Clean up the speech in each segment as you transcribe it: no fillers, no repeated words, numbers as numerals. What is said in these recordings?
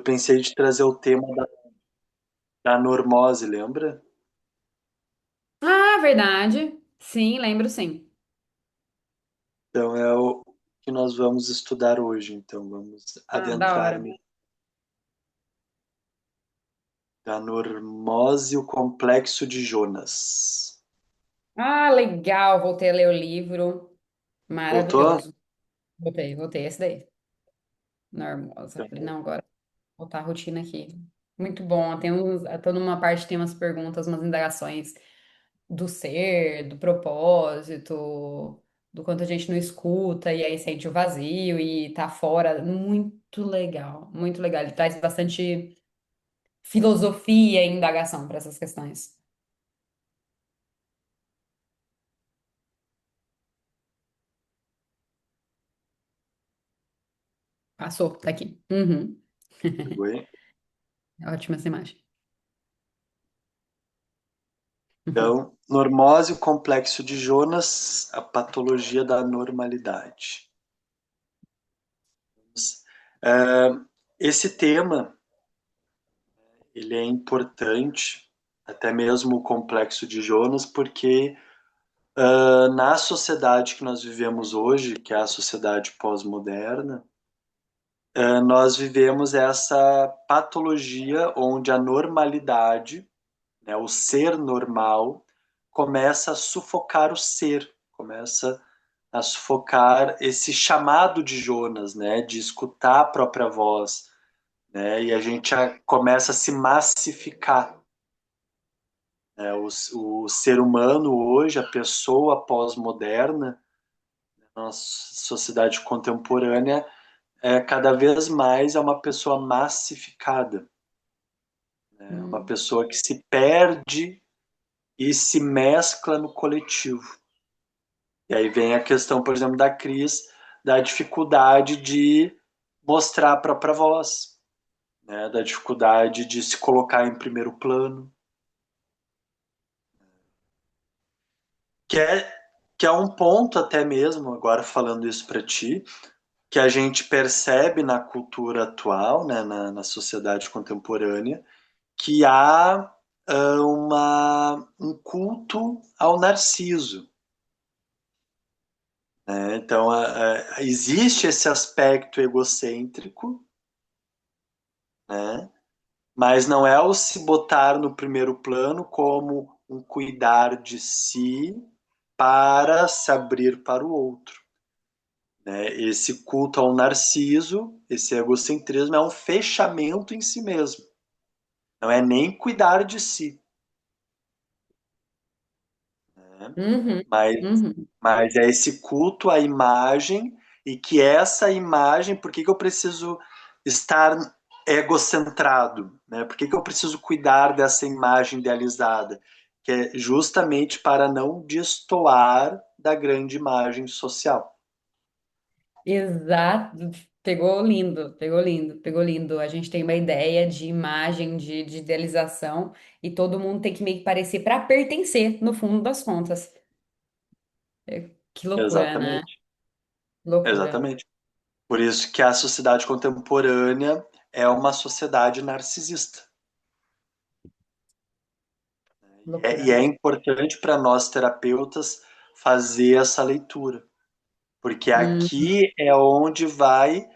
pensei de trazer o tema da normose, lembra? Ah, verdade. Sim, lembro sim. Então é o que nós vamos estudar hoje. Então vamos Ah, da adentrar hora. na normose, o complexo de Jonas. Ah, legal. Voltei a ler o livro. Voltou? Maravilhoso. Voltei. Esse daí. Normosa. Então, Falei, não, agora vou voltar a rotina aqui. Muito bom. Tô numa parte, tem umas perguntas, umas indagações do ser, do propósito, do quanto a gente não escuta e aí sente o vazio e tá fora. Muito legal. Muito legal. Ele traz bastante filosofia e indagação para essas questões. Passou, tá aqui. Uhum. pegou aí? Ótima essa imagem. Uhum. Então, normose, o complexo de Jonas, a patologia da normalidade. É, esse tema, ele é importante, até mesmo o complexo de Jonas, porque na sociedade que nós vivemos hoje, que é a sociedade pós-moderna, nós vivemos essa patologia onde a normalidade, né, o ser normal, começa a sufocar o ser, começa a sufocar esse chamado de Jonas, né, de escutar a própria voz, né, e a gente começa a se massificar. Né, o ser humano hoje, a pessoa pós-moderna, na sociedade contemporânea, cada vez mais é uma pessoa massificada, né, uma Hum. pessoa que se perde e se mescla no coletivo. E aí vem a questão, por exemplo, da Cris, da dificuldade de mostrar a própria voz, né? Da dificuldade de se colocar em primeiro plano, que é, que é um ponto até mesmo, agora falando isso para ti, que a gente percebe na cultura atual, né, na sociedade contemporânea, que há um culto ao narciso. Né? Então, existe esse aspecto egocêntrico, né? Mas não é o se botar no primeiro plano como um cuidar de si para se abrir para o outro. Né? Esse culto ao narciso, esse egocentrismo, é um fechamento em si mesmo. Não é nem cuidar de si, né? Uhum. mas, Uhum. mas é esse culto à imagem e que essa imagem, por que que eu preciso estar egocentrado, né? Por que que eu preciso cuidar dessa imagem idealizada? Que é justamente para não destoar da grande imagem social. Exato. Pegou lindo, pegou lindo, pegou lindo. A gente tem uma ideia de imagem, de idealização, e todo mundo tem que meio que parecer para pertencer, no fundo das contas. Que loucura, né? Exatamente, Loucura. exatamente. Por isso que a sociedade contemporânea é uma sociedade narcisista. E Loucura. é importante para nós terapeutas fazer essa leitura, porque Hum. aqui é onde vai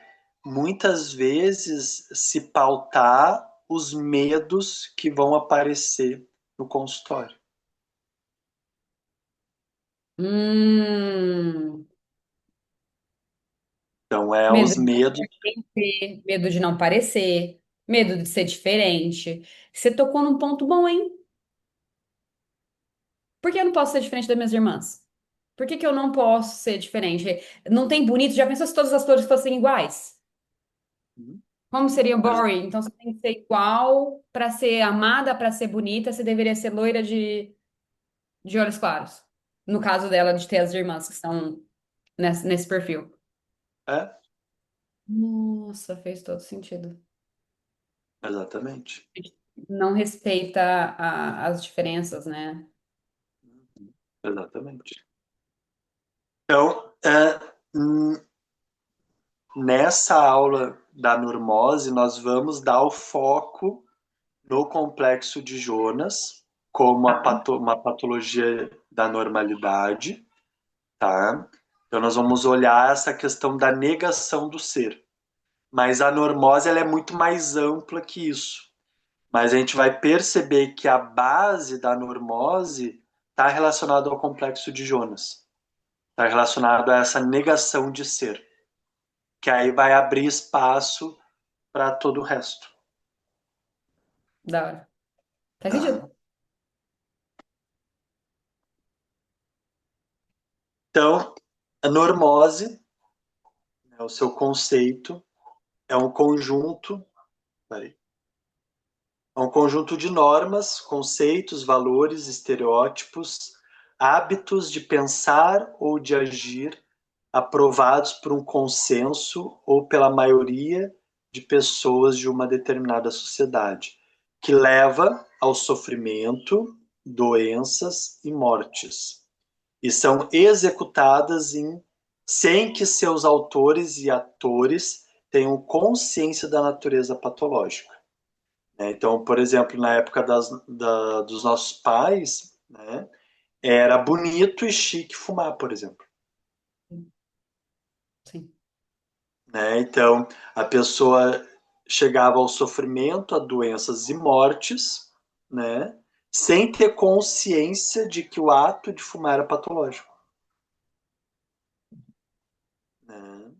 muitas vezes se pautar os medos que vão aparecer no consultório. Hum. Então, é Medo os de não medos. pertencer, medo de não parecer, medo de ser diferente. Você tocou num ponto bom, hein? Por que eu não posso ser diferente das minhas irmãs? Por que que eu não posso ser diferente? Não tem bonito? Já pensou se todas as flores fossem iguais? Como seria boring? Então você tem que ser igual para ser amada, para ser bonita, você deveria ser loira de olhos claros. No caso dela, de ter as irmãs que estão nesse perfil. É, Nossa, fez todo sentido. exatamente. Não respeita as diferenças, né? Exatamente. Então, nessa aula da normose, nós vamos dar o foco no complexo de Jonas como uma patologia da normalidade, tá? Então nós vamos olhar essa questão da negação do ser. Mas a normose ela é muito mais ampla que isso. Mas a gente vai perceber que a base da normose está relacionada ao complexo de Jonas. Está relacionado a essa negação de ser, que aí vai abrir espaço para todo o resto. Da hora. Faz Tá? sentido. Então, a normose, né, o seu conceito, é um conjunto, peraí, é um conjunto de normas, conceitos, valores, estereótipos, hábitos de pensar ou de agir aprovados por um consenso ou pela maioria de pessoas de uma determinada sociedade, que leva ao sofrimento, doenças e mortes, e são executadas sem que seus autores e atores tenham consciência da natureza patológica. Então, por exemplo, na época dos nossos pais, né, era bonito e chique fumar, por exemplo. Sim. Né? Então, a pessoa chegava ao sofrimento, a doenças e mortes, né? Sem ter consciência de que o ato de fumar era patológico. Né?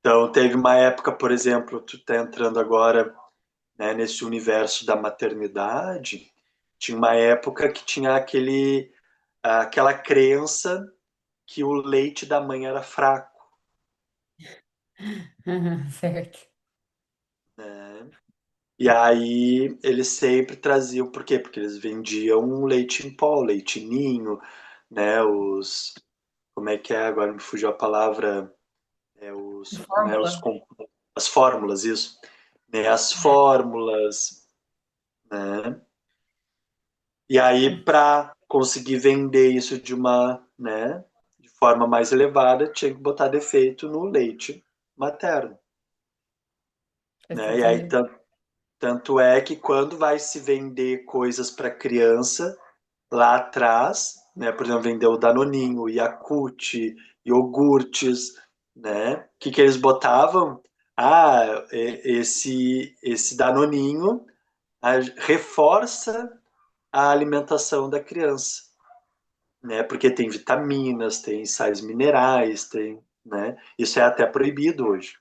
Então, teve uma época, por exemplo, tu está entrando agora, né, nesse universo da maternidade, tinha uma época que tinha aquela crença que o leite da mãe era fraco. Certo. Né? E aí eles sempre traziam, por quê? Porque eles vendiam um leite em pó, leite ninho, né? Como é que é? Agora me fugiu a palavra, né? Fórmula. As fórmulas, isso. Né? As fórmulas, né? E aí para conseguir vender isso né? De forma mais elevada, tinha que botar defeito no leite materno, Faz né? todo E aí sentido. tanto é que quando vai se vender coisas para criança lá atrás, né? Por exemplo, vendeu o Danoninho, Yakult, iogurtes, né? O que eles botavam? Ah, esse Danoninho reforça a alimentação da criança, né? Porque tem vitaminas, tem sais minerais, né? Isso é até proibido hoje.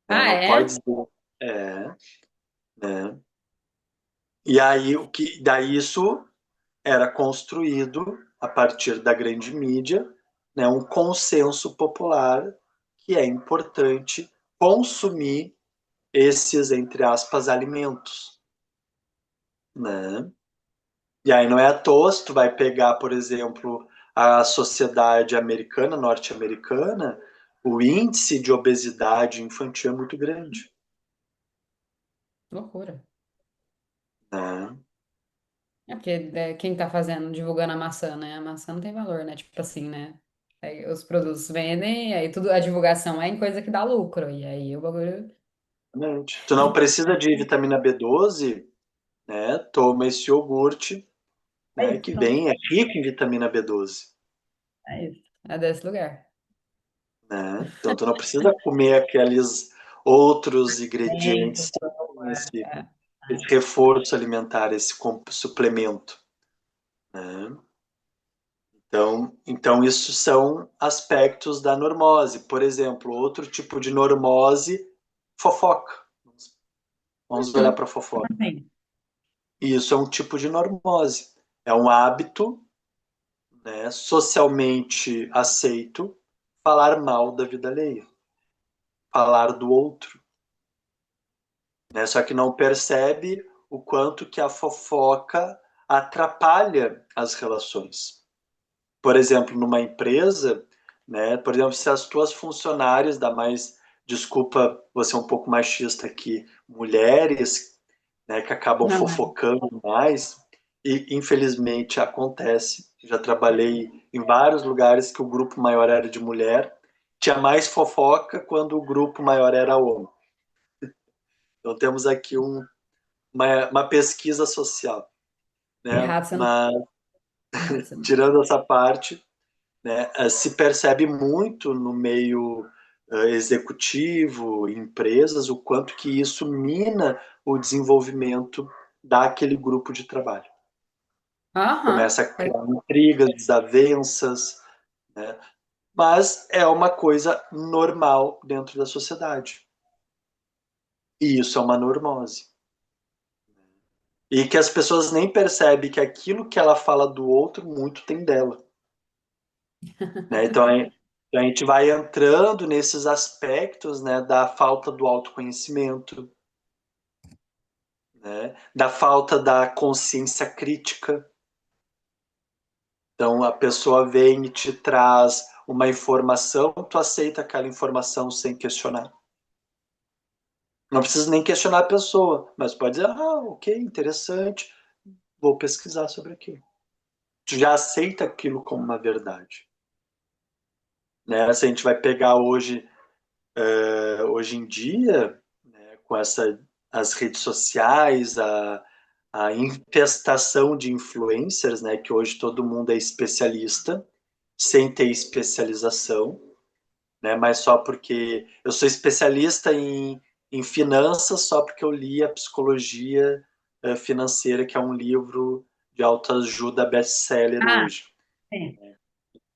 Né? Ah, Não pode é? dizer, né? E aí daí isso era construído a partir da grande mídia, né, um consenso popular que é importante consumir esses, entre aspas, alimentos. Né? E aí não é à toa se tu vai pegar, por exemplo, a sociedade americana, norte-americana, o índice de obesidade infantil é muito grande. Loucura. Né? É porque quem tá fazendo, divulgando a maçã, né? A maçã não tem valor, né? Tipo assim, né? Aí os produtos vendem, aí tudo, a divulgação é em coisa que dá lucro. E aí o bagulho. Exatamente. Tu não precisa de vitamina B12, né? Toma esse iogurte, É né, isso, que pronto. é rico em vitamina B12, É isso. É desse lugar. né? Então tu não precisa comer aqueles outros Alimento, ingredientes, esse, é, esse reforço alimentar, esse suplemento, né? Então isso são aspectos da normose. Por exemplo, outro tipo de normose, fofoca. Vamos olhar para fofoca. Assim. E isso é um tipo de normose. É um hábito, né, socialmente aceito falar mal da vida alheia, falar do outro, né? Só que não percebe o quanto que a fofoca atrapalha as relações. Por exemplo, numa empresa, né? Por exemplo, se as tuas funcionárias, da mais, desculpa, você é um pouco machista aqui, mulheres, né, que acabam Não, é. fofocando mais, e infelizmente acontece. Já trabalhei em vários lugares que o grupo maior era de mulher, tinha mais fofoca quando o grupo maior era homem. Então temos aqui uma pesquisa social, né? Errado você não. Mas Errado você não tá. tirando essa parte, né, se percebe muito no meio executivo, em empresas, o quanto que isso mina o desenvolvimento daquele grupo de trabalho. Aham. Começa a criar intrigas, desavenças, né? Mas é uma coisa normal dentro da sociedade. E isso é uma normose. E que as pessoas nem percebem que aquilo que ela fala do outro muito tem dela. Né? Então, a gente vai entrando nesses aspectos, né, da falta do autoconhecimento, né, da falta da consciência crítica. Então, a pessoa vem e te traz uma informação, tu aceita aquela informação sem questionar. Não precisa nem questionar a pessoa, mas pode dizer, ah, ok, interessante, vou pesquisar sobre aquilo. Tu já aceita aquilo como uma verdade. Né? Se a gente vai pegar hoje em dia, né, com as redes sociais, a infestação de influencers, né, que hoje todo mundo é especialista, sem ter especialização, né, mas só porque eu sou especialista em finanças, só porque eu li a Psicologia Financeira, que é um livro de autoajuda best-seller Ah, hoje. tem,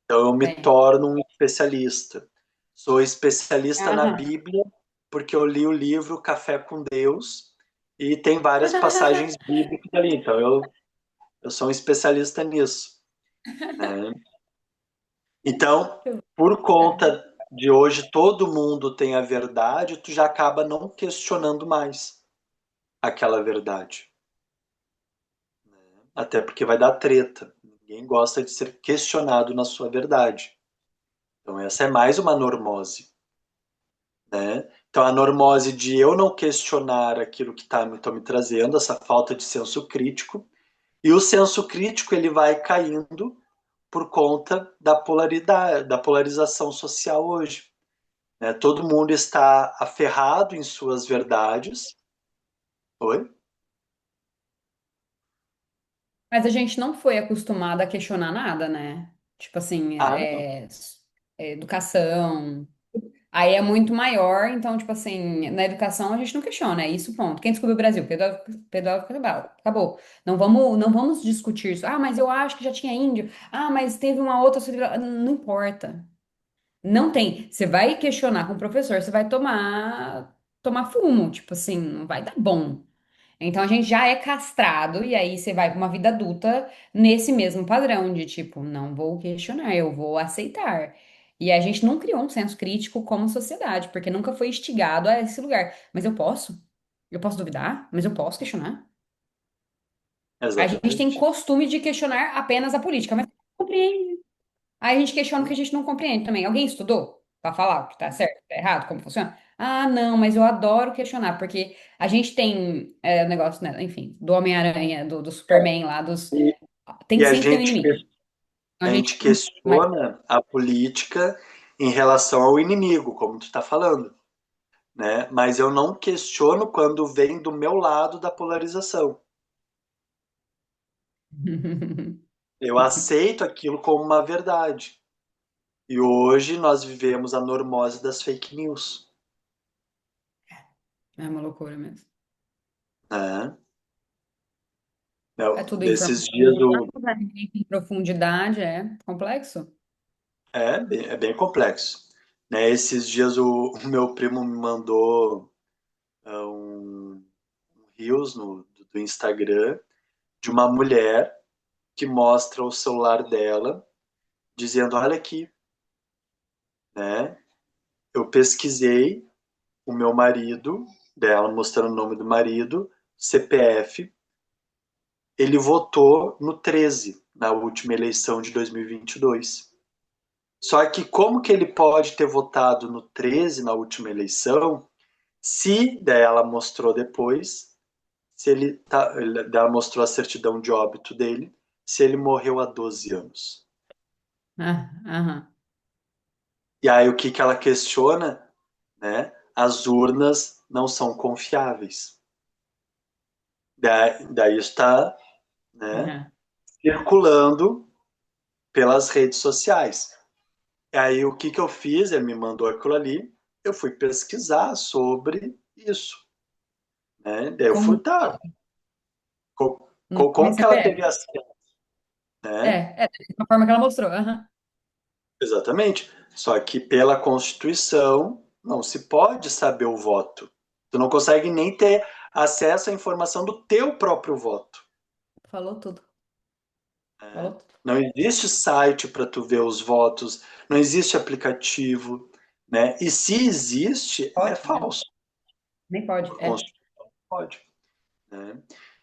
Então eu me tem. torno um especialista. Sou especialista na Aham. Bíblia porque eu li o livro Café com Deus e tem várias passagens bíblicas ali. Então eu sou um especialista nisso, né? Então, por conta de hoje todo mundo tem a verdade, tu já acaba não questionando mais aquela verdade. Até porque vai dar treta. Ninguém gosta de ser questionado na sua verdade. Então essa é mais uma normose. Né? Então, a normose de eu não questionar aquilo que estão me trazendo, essa falta de senso crítico, e o senso crítico ele vai caindo por conta da polaridade, da polarização social hoje. Né? Todo mundo está aferrado em suas verdades. Oi? Mas a gente não foi acostumado a questionar nada, né? Tipo assim, Ah, não. educação. Aí é muito maior, então, tipo assim, na educação a gente não questiona, é isso, ponto. Quem descobriu o Brasil? Pedro Cabral. Acabou. Não vamos discutir isso. Ah, mas eu acho que já tinha índio. Ah, mas teve uma outra civilização. Não importa. Não tem. Você vai questionar com o professor, você vai tomar fumo, tipo assim, não vai dar bom. Então a gente já é castrado e aí você vai para uma vida adulta nesse mesmo padrão de tipo, não vou questionar, eu vou aceitar. E a gente não criou um senso crítico como sociedade, porque nunca foi instigado a esse lugar. Mas eu posso? Eu posso duvidar? Mas eu posso questionar? A gente tem Exatamente. costume de questionar apenas a política, mas compreende. Aí a gente questiona o que a gente não compreende também. Alguém estudou para falar o que tá certo, tá errado, como funciona? Ah, não, mas eu adoro questionar, porque a gente tem o negócio, né, enfim, do Homem-Aranha, do Superman lá, E, tem e que sempre ter um inimigo. a A gente gente, mas, questiona a política em relação ao inimigo, como tu está falando. Né? Mas eu não questiono quando vem do meu lado da polarização. Eu aceito aquilo como uma verdade. E hoje nós vivemos a normose das fake news. é uma loucura mesmo. Né? É tudo Desses informação, dias né? Em profundidade, é complexo. é bem complexo. Né? Esses dias o meu primo me mandou um reels do Instagram de uma mulher que mostra o celular dela dizendo, olha aqui, né? Eu pesquisei o meu marido, dela mostrando o nome do marido, CPF, ele votou no 13, na última eleição de 2022. Só que como que ele pode ter votado no 13 na última eleição, se daí ela mostrou depois, se ela mostrou a certidão de óbito dele, se ele morreu há 12 anos. Ah, aham. E aí o que que ela questiona, né? As urnas não são confiáveis. Daí está, né, Uhum. circulando pelas redes sociais. E aí o que que eu fiz? Ele me mandou aquilo ali, eu fui pesquisar sobre isso, né? Daí eu Como, fui, tá, no nome como que ela teve CPF. acesso, né? Da mesma forma que ela mostrou. Aham. Exatamente. Só que pela Constituição não se pode saber o voto. Tu não consegue nem ter acesso à informação do teu próprio voto, Falou tudo. né? Falou tudo. Não existe site para tu ver os votos, não existe aplicativo, né? E se existe, é Pode, né? falso. Nem pode. A É. Constituição não pode, né?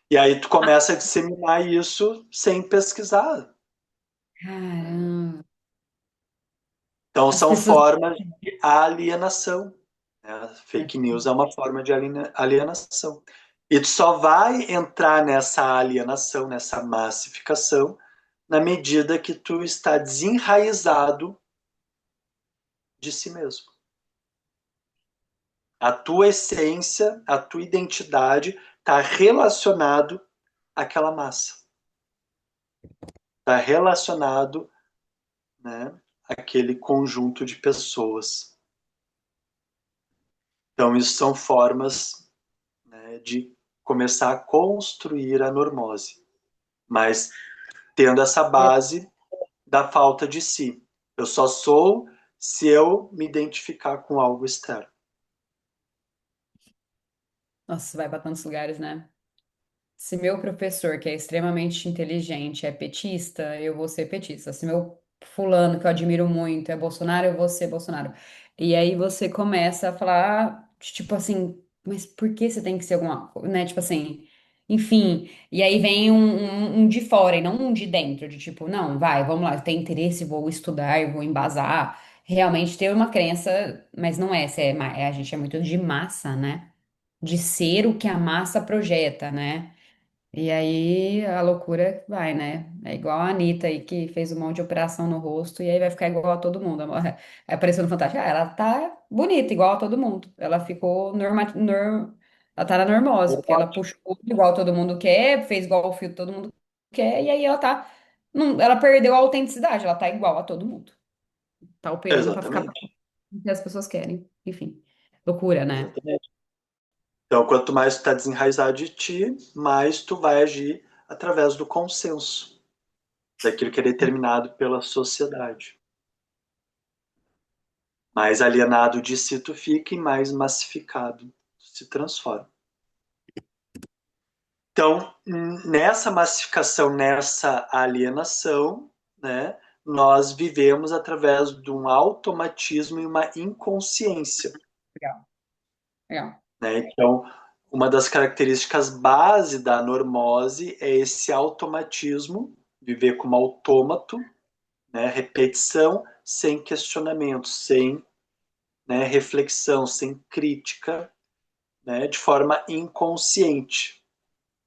E aí tu começa a disseminar isso sem pesquisar. Caramba. Então As são pessoas. formas de alienação, né? A fake news é uma forma de alienação. E tu só vai entrar nessa alienação, nessa massificação, na medida que tu está desenraizado de si mesmo. A tua essência, a tua identidade está relacionado àquela massa. Está relacionado, né, àquele conjunto de pessoas. Então, isso são formas, né, de começar a construir a normose, mas tendo essa base da falta de si. Eu só sou se eu me identificar com algo externo. Nossa, vai para tantos lugares, né? Se meu professor, que é extremamente inteligente, é petista, eu vou ser petista. Se meu fulano, que eu admiro muito, é Bolsonaro, eu vou ser Bolsonaro. E aí você começa a falar, tipo assim, mas por que você tem que ser alguma coisa, né? Tipo assim, enfim. E aí vem um de fora e não um de dentro, de tipo, não, vai, vamos lá, eu tenho interesse, vou estudar, eu vou embasar. Realmente ter uma crença, mas não é, a gente é muito de massa, né? De ser o que a massa projeta, né? E aí a loucura vai, né? É igual a Anitta aí que fez um monte de operação no rosto e aí vai ficar igual a todo mundo. Aí apareceu no Fantástico, ah, ela tá bonita, igual a todo mundo. Ela ficou ela tá na normose, porque ela puxou igual todo mundo quer, fez igual o fio que todo mundo quer, e aí ela tá. Não, ela perdeu a autenticidade, ela tá igual a todo mundo. Tá operando pra ficar Exatamente. o que as pessoas querem. Enfim, loucura, né? Exatamente. Então, quanto mais tu está desenraizado de ti, mais tu vai agir através do consenso, daquilo que é determinado pela sociedade. Mais alienado de si tu fica e mais massificado se transforma. Então, nessa massificação, nessa alienação, né, nós vivemos através de um automatismo e uma inconsciência. Legal, legal. Né? Então, uma das características base da normose é esse automatismo, viver como autômato, né? Repetição sem questionamento, sem, né, reflexão, sem crítica, né, de forma inconsciente,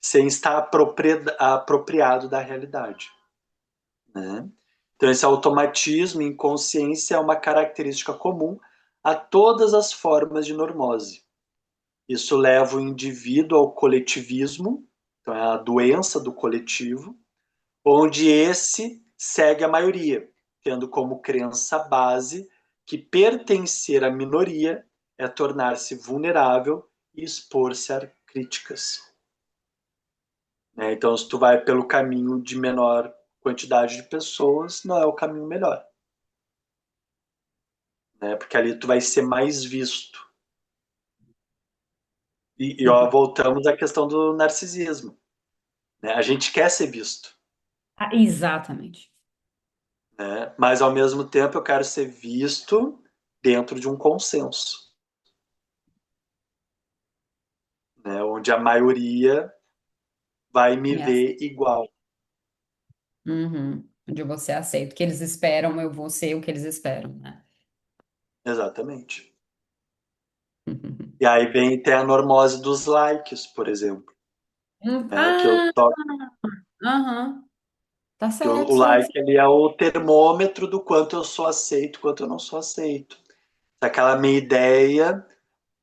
sem estar apropriado da realidade. Né? Então, esse automatismo, inconsciência, é uma característica comum a todas as formas de normose. Isso leva o indivíduo ao coletivismo, então é a doença do coletivo, onde esse segue a maioria, tendo como crença base que pertencer à minoria é tornar-se vulnerável e expor-se a críticas. Né? Então, se tu vai pelo caminho de menor quantidade de pessoas, não é o caminho melhor, né? Porque ali tu vai ser mais visto. E ó, voltamos à questão do narcisismo. Né? A gente quer ser visto, Ah, exatamente. né? Mas ao mesmo tempo eu quero ser visto dentro de um consenso, né? Onde a maioria vai me ver igual. Uhum. Onde você aceita o que eles esperam, eu vou ser o que eles esperam, né? Exatamente. E aí vem até a normose dos likes, por exemplo, né? Que eu Ah, toco, aham. Tá Que o certo, like certo. ele é o termômetro do quanto eu sou aceito, quanto eu não sou aceito. Se aquela minha ideia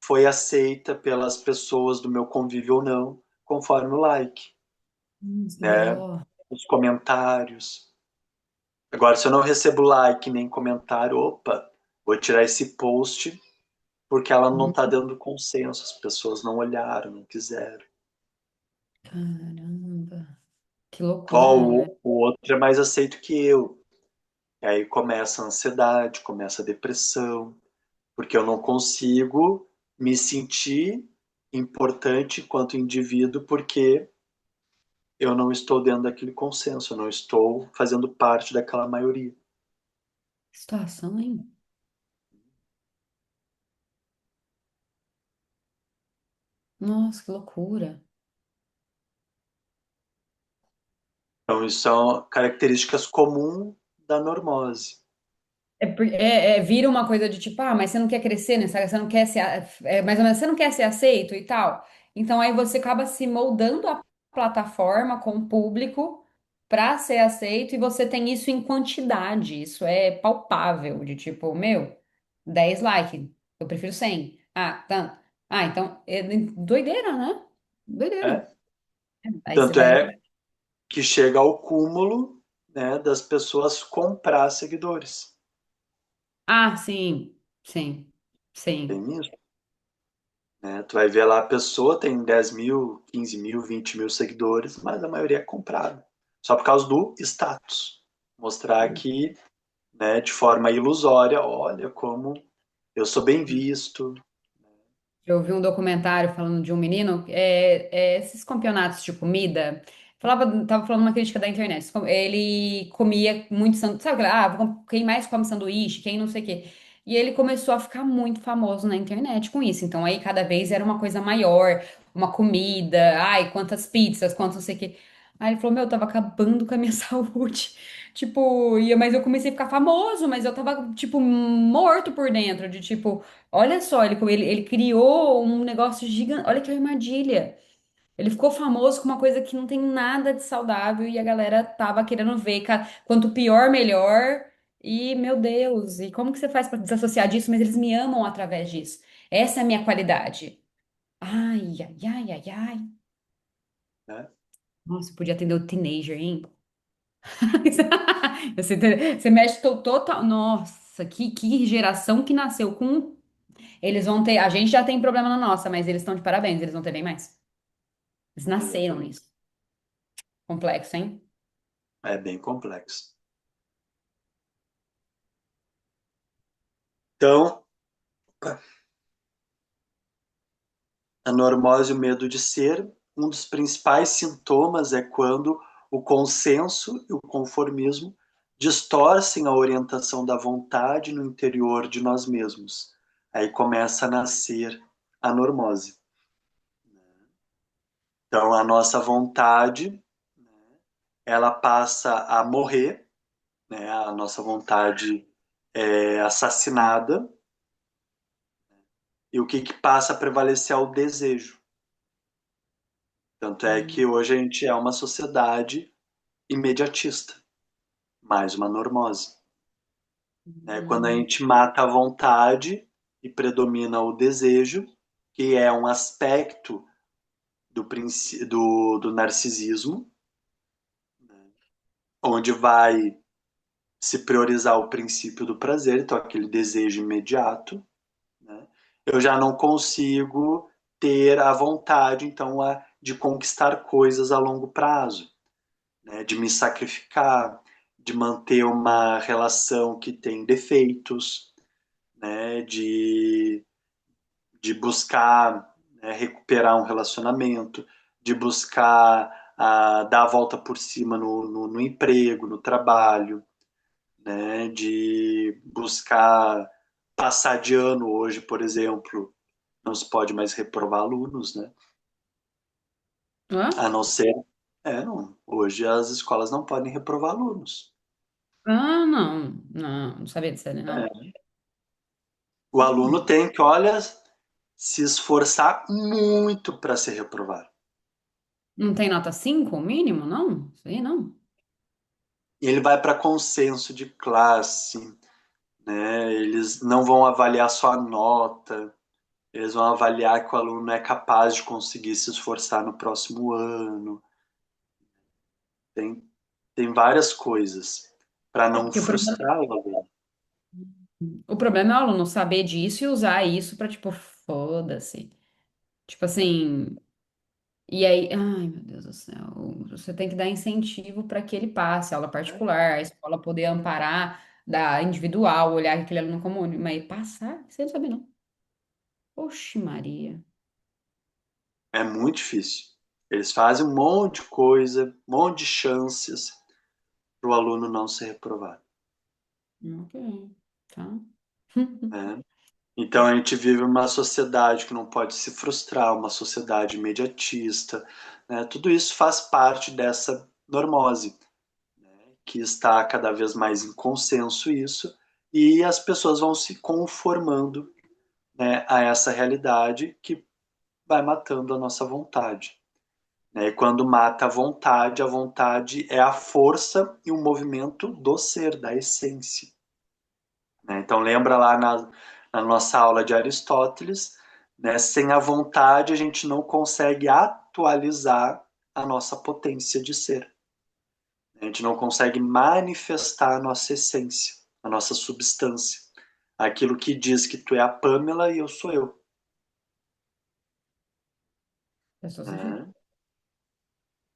foi aceita pelas pessoas do meu convívio ou não, conforme o like, né? Ó. Os comentários. Agora, se eu não recebo like nem comentário, opa, vou tirar esse post porque ela não está dando consenso, as pessoas não olharam, não quiseram. Caramba, que Ó, loucura, né? o outro é mais aceito que eu. E aí começa a ansiedade, começa a depressão, porque eu não consigo me sentir importante enquanto indivíduo porque eu não estou dentro daquele consenso, eu não estou fazendo parte daquela maioria. Que situação, hein? Nossa, que loucura. Então, isso são características comuns da normose. Vira uma coisa de tipo, ah, mas você não quer crescer, né? Sabe? Você não quer ser, mais ou menos, você não quer ser aceito e tal. Então aí você acaba se moldando a plataforma com o público para ser aceito e você tem isso em quantidade. Isso é palpável, de tipo, meu, 10 likes, eu prefiro 100. Ah, tá. Ah, então, doideira, né? Doideira. Né? Aí você Tanto vai. é que chega ao cúmulo, né, das pessoas comprar seguidores. Ah, sim, sim, sim. Tem isso, né? Tu vai ver lá, a pessoa tem 10 mil, 15 mil, 20 mil seguidores, mas a maioria é comprada. Só por causa do status. Mostrar que, né, de forma ilusória, olha como eu sou bem visto. Eu vi um documentário falando de um menino, esses campeonatos de comida, tava falando uma crítica da internet. Ele comia muito sanduíche, sabe, quem mais come sanduíche, quem não sei o quê. E ele começou a ficar muito famoso na internet com isso. Então aí cada vez era uma coisa maior, uma comida, ai, quantas pizzas, quantos não sei o quê. Aí ele falou, meu, eu tava acabando com a minha saúde. Tipo, mas eu comecei a ficar famoso, mas eu tava, tipo, morto por dentro, de tipo. Olha só, ele criou um negócio gigante. Olha que armadilha. Ele ficou famoso com uma coisa que não tem nada de saudável e a galera tava querendo ver. Quanto pior, melhor. E, meu Deus, e como que você faz para desassociar disso? Mas eles me amam através disso. Essa é a minha qualidade. Ai, ai, ai, ai, ai. Né? Nossa, eu podia atender o teenager, hein? Você mexe total. Nossa, que geração que nasceu com. Eles vão ter. A gente já tem problema na nossa, mas eles estão de parabéns, eles vão ter bem mais. Eles nasceram Exatamente. nisso. Complexo, hein? É bem complexo. Então, a normose e o medo de ser, um dos principais sintomas é quando o consenso e o conformismo distorcem a orientação da vontade no interior de nós mesmos. Aí começa a nascer a normose. Então, a nossa vontade, ela passa a morrer, né? A nossa vontade é assassinada, e o que passa a prevalecer é o desejo. Tanto é que Hum, hoje a gente é uma sociedade imediatista, mais uma normose. Né? Quando a hum, gente mata a vontade e predomina o desejo, que é um aspecto do narcisismo, onde vai se priorizar o princípio do prazer, então aquele desejo imediato, né? Eu já não consigo ter a vontade, então, de conquistar coisas a longo prazo, né? De me sacrificar, de manter uma relação que tem defeitos, né? De buscar, né, recuperar um relacionamento, de buscar dar a volta por cima no emprego, no trabalho, né, de buscar passar de ano hoje, por exemplo, não se pode mais reprovar alunos, né? hã? A não ser, não, hoje as escolas não podem reprovar alunos. Ah, não. Não, não sabia disso, né? Não. É. O aluno tem que, olha, se esforçar muito para ser reprovado. Não tem nota 5 o mínimo, não? Isso aí não. ele vai para consenso de classe, né? Eles não vão avaliar só a nota, eles vão avaliar que o aluno é capaz de conseguir se esforçar no próximo ano. Tem, tem várias coisas para É não porque frustrar o aluno. o problema é o aluno saber disso e usar isso pra, tipo, foda-se. Tipo assim, e aí, ai meu Deus do céu, você tem que dar incentivo para que ele passe, aula particular, a escola poder amparar, dar individual, olhar aquele aluno como único, mas passar, você não sabe não. Oxe, Maria. É muito difícil. Eles fazem um monte de coisa, um monte de chances para o aluno não ser reprovado, Ok, tá. né? Então a gente vive uma sociedade que não pode se frustrar, uma sociedade imediatista, né? Tudo isso faz parte dessa normose, que está cada vez mais em consenso isso, e as pessoas vão se conformando, né, a essa realidade que vai matando a nossa vontade. Né? E quando mata a vontade é a força e o movimento do ser, da essência. Né? Então lembra lá na nossa aula de Aristóteles, né? Sem a vontade a gente não consegue atualizar a nossa potência de ser. A gente não consegue manifestar a nossa essência, a nossa substância. Aquilo que diz que tu é a Pamela e eu sou eu. Faz todo sentido. Né?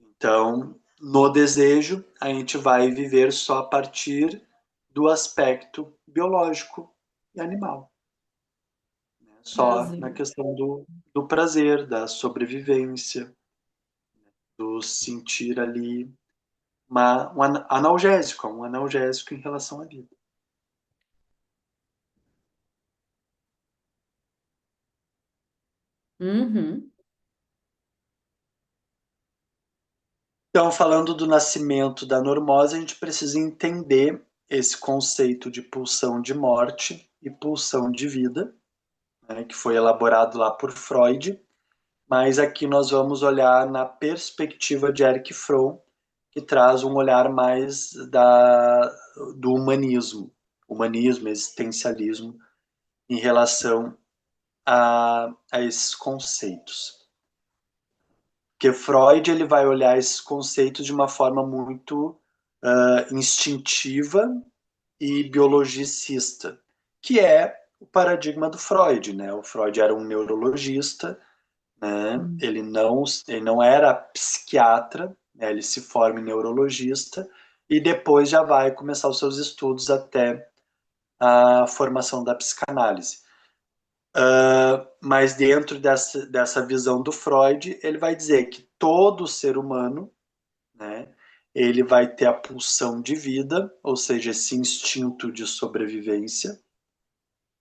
Então, no desejo, a gente vai viver só a partir do aspecto biológico e animal. Né? Só na Prazer. questão do prazer, da sobrevivência, do sentir ali um analgésico em relação à vida. Uhum. Então, falando do nascimento da normose, a gente precisa entender esse conceito de pulsão de morte e pulsão de vida, né, que foi elaborado lá por Freud, mas aqui nós vamos olhar na perspectiva de Erich Fromm, que traz um olhar mais do humanismo, existencialismo, em relação a esses conceitos. Porque Freud ele vai olhar esses conceitos de uma forma muito instintiva e biologicista, que é o paradigma do Freud, né? O Freud era um neurologista, né? Hum. Ele não era psiquiatra, né? Ele se forma em neurologista e depois já vai começar os seus estudos até a formação da psicanálise. Mas dentro dessa visão do Freud, ele vai dizer que todo ser humano, né, ele vai ter a pulsão de vida, ou seja, esse instinto de sobrevivência.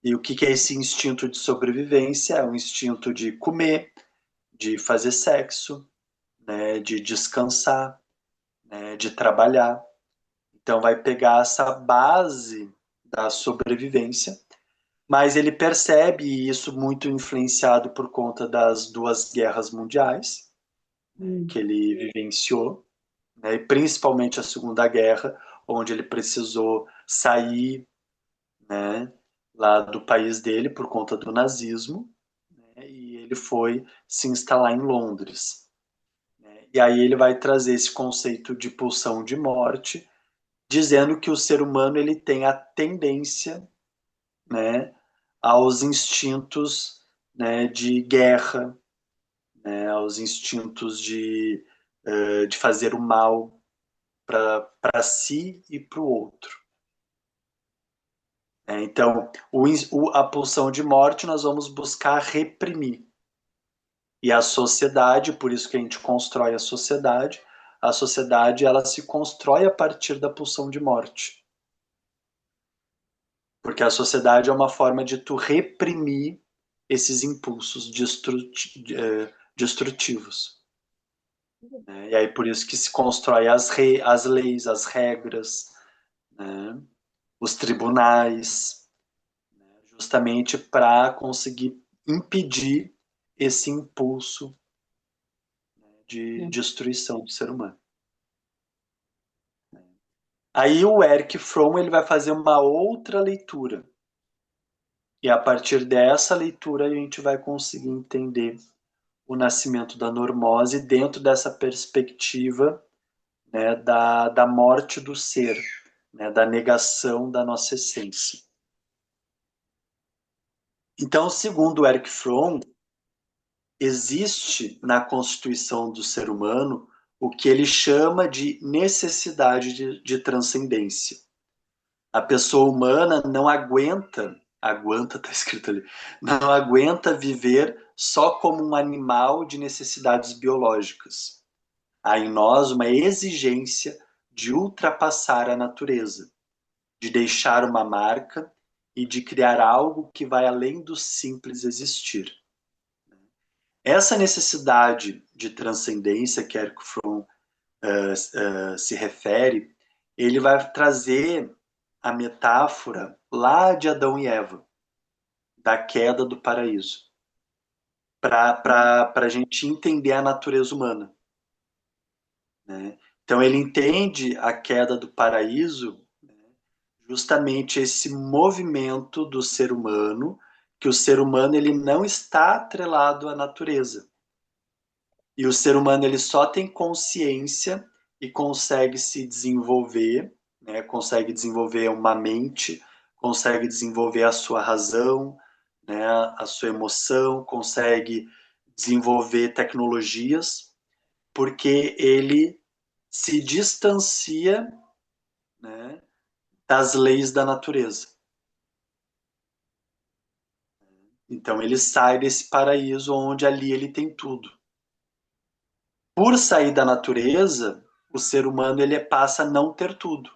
E o que é esse instinto de sobrevivência? É o instinto de comer, de fazer sexo, né, de descansar, né, de trabalhar. Então vai pegar essa base da sobrevivência, mas ele percebe, e isso muito influenciado por conta das duas guerras mundiais, né, que Hum. ele vivenciou, né, e principalmente a Segunda Guerra, onde ele precisou sair, né, lá do país dele por conta do nazismo, né, e ele foi se instalar em Londres. Né, e aí ele vai trazer esse conceito de pulsão de morte, dizendo que o ser humano ele tem a tendência, né, aos instintos, né, de guerra, né, aos instintos de fazer o mal para si e para o outro. Então, a pulsão de morte nós vamos buscar reprimir. E a sociedade, por isso que a gente constrói a sociedade ela se constrói a partir da pulsão de morte. Porque a sociedade é uma forma de tu reprimir esses impulsos destrutivos. Né? E aí por isso que se constrói as leis, as regras, né? Os tribunais, justamente para conseguir impedir esse impulso, né, de É. destruição do ser humano. Aí o Erich Fromm ele vai fazer uma outra leitura. E a partir dessa leitura a gente vai conseguir entender o nascimento da normose dentro dessa perspectiva, né, da morte do ser, né, da negação da nossa essência. Então, segundo Erich Fromm, existe na constituição do ser humano o que ele chama de necessidade de transcendência. A pessoa humana não aguenta, está escrito ali, não aguenta viver só como um animal de necessidades biológicas. Há em nós uma exigência de ultrapassar a natureza, de deixar uma marca e de criar algo que vai além do simples existir. Essa necessidade de transcendência que Erich Fromm se refere, ele vai trazer a metáfora lá de Adão e Eva, da queda do paraíso, para a gente entender a natureza humana. Né? Então ele entende a queda do paraíso, né, justamente esse movimento do ser humano, que o ser humano ele não está atrelado à natureza. E o ser humano ele só tem consciência e consegue se desenvolver, né? Consegue desenvolver uma mente, consegue desenvolver a sua razão, né? A sua emoção, consegue desenvolver tecnologias, porque ele se distancia, né, das leis da natureza. Então ele sai desse paraíso onde ali ele tem tudo. Por sair da natureza, o ser humano ele passa a não ter tudo.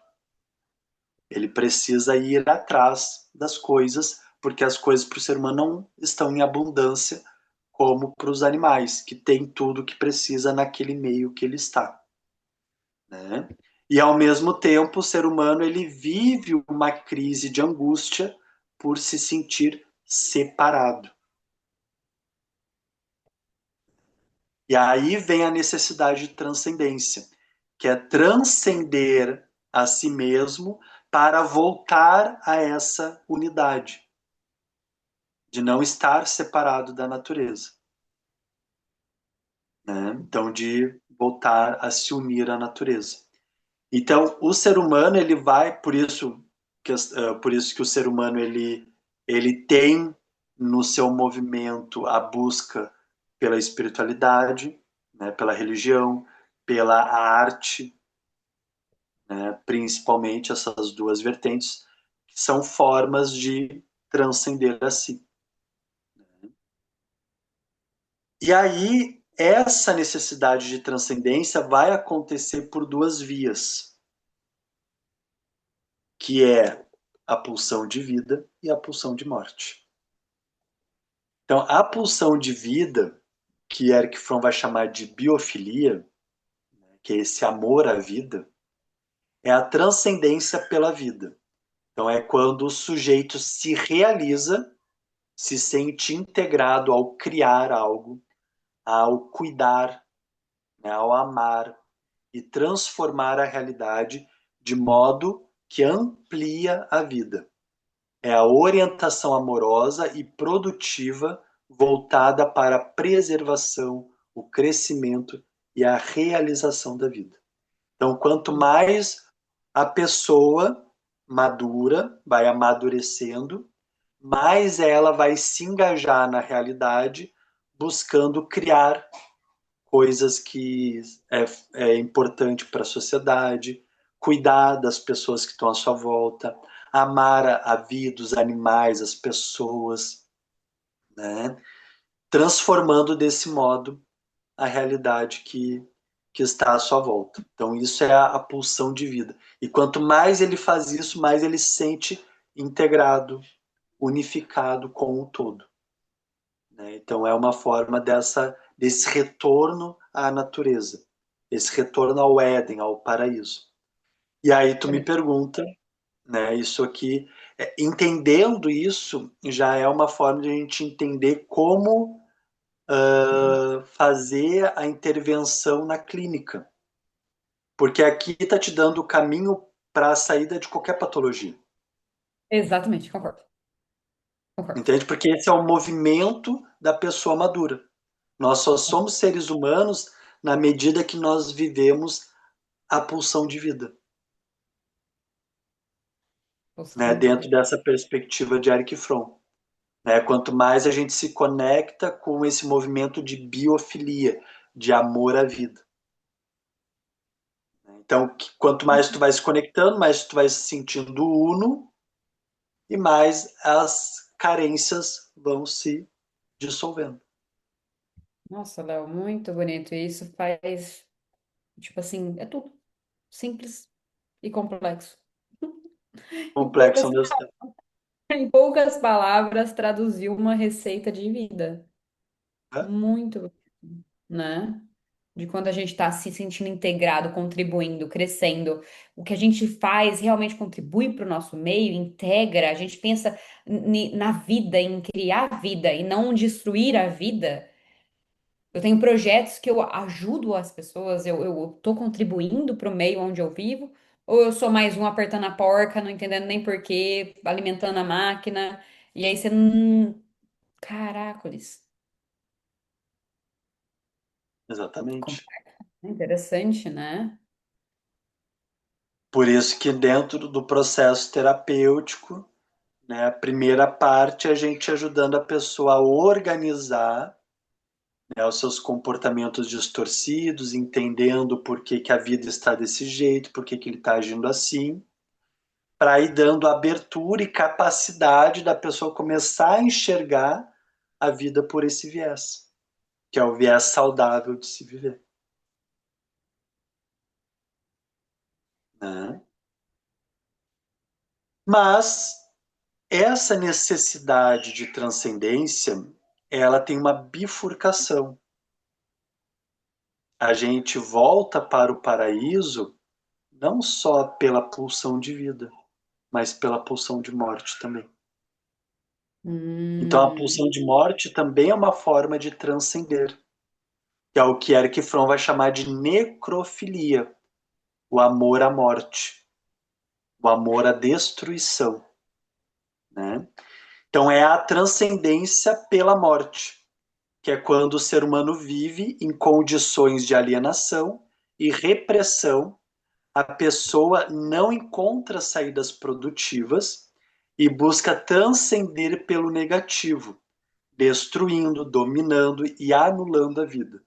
Ele precisa ir atrás das coisas, porque as coisas para o ser humano não estão em abundância como para os animais, que tem tudo que precisa naquele meio que ele está. Né? E ao mesmo tempo, o ser humano ele vive uma crise de angústia por se sentir separado. E aí vem a necessidade de transcendência, que é transcender a si mesmo para voltar a essa unidade, de não estar separado da natureza. Né? Então, de voltar a se unir à natureza. Então, o ser humano, ele vai, por isso que o ser humano, ele tem no seu movimento a busca pela espiritualidade, né, pela religião, pela arte, né, principalmente essas duas vertentes, que são formas de transcender a si. E aí, essa necessidade de transcendência vai acontecer por duas vias, que é a pulsão de vida e a pulsão de morte. Então, a pulsão de vida, que Erich Fromm vai chamar de biofilia, que é esse amor à vida, é a transcendência pela vida. Então, é quando o sujeito se realiza, se sente integrado ao criar algo, ao cuidar, né, ao amar e transformar a realidade de modo que amplia a vida. É a orientação amorosa e produtiva voltada para a preservação, o crescimento e a realização da vida. Então, quanto mais a pessoa madura, vai amadurecendo, mais ela vai se engajar na realidade, buscando criar coisas que é importante para a sociedade, cuidar das pessoas que estão à sua volta, amar a vida, os animais, as pessoas, né? Transformando desse modo a realidade que está à sua volta. Então, isso é a pulsão de vida. E quanto mais ele faz isso, mais ele se sente integrado, unificado com o todo. Né? Então, é uma forma desse retorno à natureza, esse retorno ao Éden, ao paraíso. E aí tu me pergunta, né, isso aqui, entendendo isso, já é uma forma de a gente entender como fazer a intervenção na clínica. Porque aqui está te dando o caminho para a saída de qualquer patologia. Exatamente, concordo. Concordo. Entende? Porque esse é o movimento da pessoa madura. Nós só somos seres humanos na medida que nós vivemos a pulsão de vida. Né? Pulsão de Dentro vida. dessa perspectiva de Erich Fromm. Né? Quanto mais a gente se conecta com esse movimento de biofilia, de amor à vida. Então, quanto mais tu vai se conectando, mais tu vai se sentindo uno e mais as carências vão se dissolvendo. Nossa, Léo, muito bonito. E isso faz, tipo assim, é tudo simples e complexo. Em Complexo poucas, ao mesmo tempo. em poucas palavras, traduziu uma receita de vida. Né? Muito, bonito, né? De quando a gente está se sentindo integrado, contribuindo, crescendo. O que a gente faz realmente contribui para o nosso meio, integra. A gente pensa na vida, em criar vida e não destruir a vida. Eu tenho projetos que eu ajudo as pessoas, eu tô contribuindo para o meio onde eu vivo, ou eu sou mais um apertando a porca, não entendendo nem porquê, alimentando a máquina, e aí você não. Caracoles. Exatamente. Interessante, né? Por isso que dentro do processo terapêutico, né, a primeira parte é a gente ajudando a pessoa a organizar, né, os seus comportamentos distorcidos, entendendo por que, que a vida está desse jeito, por que, que ele está agindo assim, para ir dando abertura e capacidade da pessoa começar a enxergar a vida por esse viés, que é o viés saudável de se viver. Né? Mas essa necessidade de transcendência, ela tem uma bifurcação. A gente volta para o paraíso não só pela pulsão de vida, mas pela pulsão de morte também. Então, a Hum, pulsão de morte também é uma forma de transcender, que é o que Erich Fromm vai chamar de necrofilia, o amor à morte, o amor à destruição. Né? Então, é a transcendência pela morte, que é quando o ser humano vive em condições de alienação e repressão, a pessoa não encontra saídas produtivas e busca transcender pelo negativo, destruindo, dominando e anulando a vida.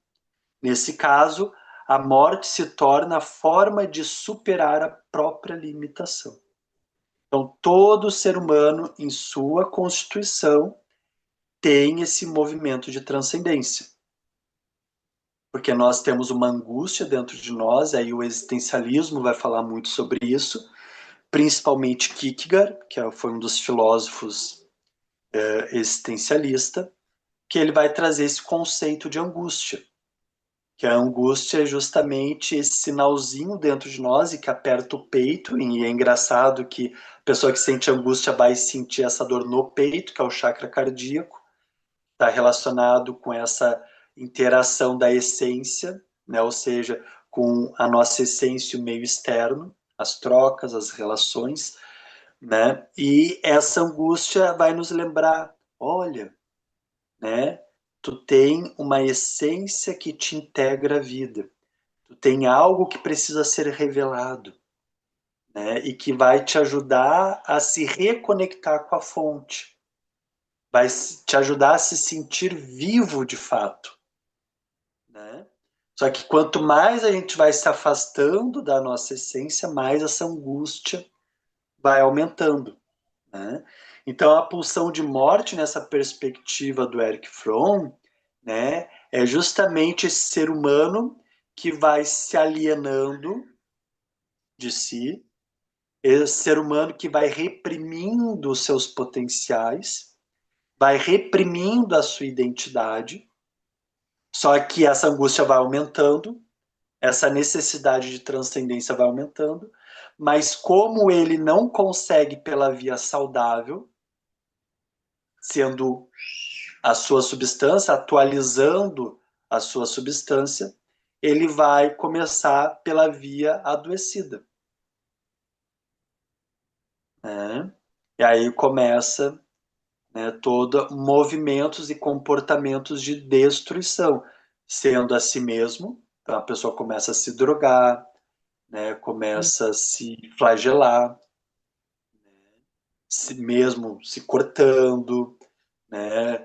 Nesse caso, a morte se torna a forma de superar a própria limitação. Então, todo ser humano, em sua constituição, tem esse movimento de transcendência. Porque nós temos uma angústia dentro de nós, aí o existencialismo vai falar muito sobre isso, principalmente Kierkegaard, que foi um dos filósofos existencialista, que ele vai trazer esse conceito de angústia, que a angústia é justamente esse sinalzinho dentro de nós e que aperta o peito, e é engraçado que a pessoa que sente angústia vai sentir essa dor no peito, que é o chakra cardíaco, está relacionado com essa interação da essência, né? Ou seja, com a nossa essência e o meio externo, as trocas, as relações, né? E essa angústia vai nos lembrar, olha, né? Tu tem uma essência que te integra à vida. Tu tem algo que precisa ser revelado, né? E que vai te ajudar a se reconectar com a fonte. Vai te ajudar a se sentir vivo de fato, né? Só que quanto mais a gente vai se afastando da nossa essência, mais essa angústia vai aumentando, né? Então, a pulsão de morte, nessa perspectiva do Erich Fromm, né, é justamente esse ser humano que vai se alienando de si, esse ser humano que vai reprimindo os seus potenciais, vai reprimindo a sua identidade, só que essa angústia vai aumentando, essa necessidade de transcendência vai aumentando, mas como ele não consegue pela via saudável, sendo a sua substância, atualizando a sua substância, ele vai começar pela via adoecida. né? E aí começa, né, todo movimentos e comportamentos de destruição, sendo a si mesmo. Então a pessoa começa a se drogar, né, começa a se flagelar, si mesmo se cortando, né,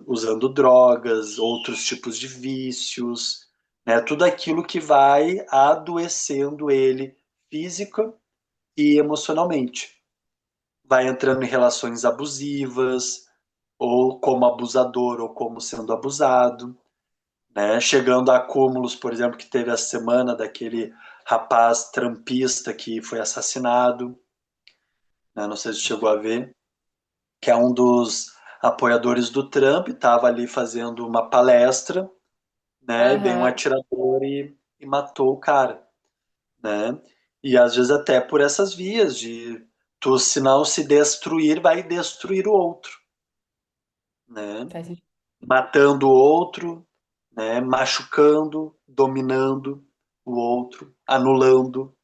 usando drogas, outros tipos de vícios, né, tudo aquilo que vai adoecendo ele física e emocionalmente. Vai entrando em relações abusivas, ou como abusador, ou como sendo abusado, né? Chegando a acúmulos, por exemplo, que teve a semana daquele rapaz trampista que foi assassinado, né? Não sei se chegou a ver, que é um dos apoiadores do Trump, estava ali fazendo uma palestra, né? E veio um Aham. atirador e matou o cara, né? E às vezes até por essas vias de tu, se não se destruir, vai destruir o outro, né? Faz sentido. Matando o outro, né? Machucando, dominando o outro, anulando,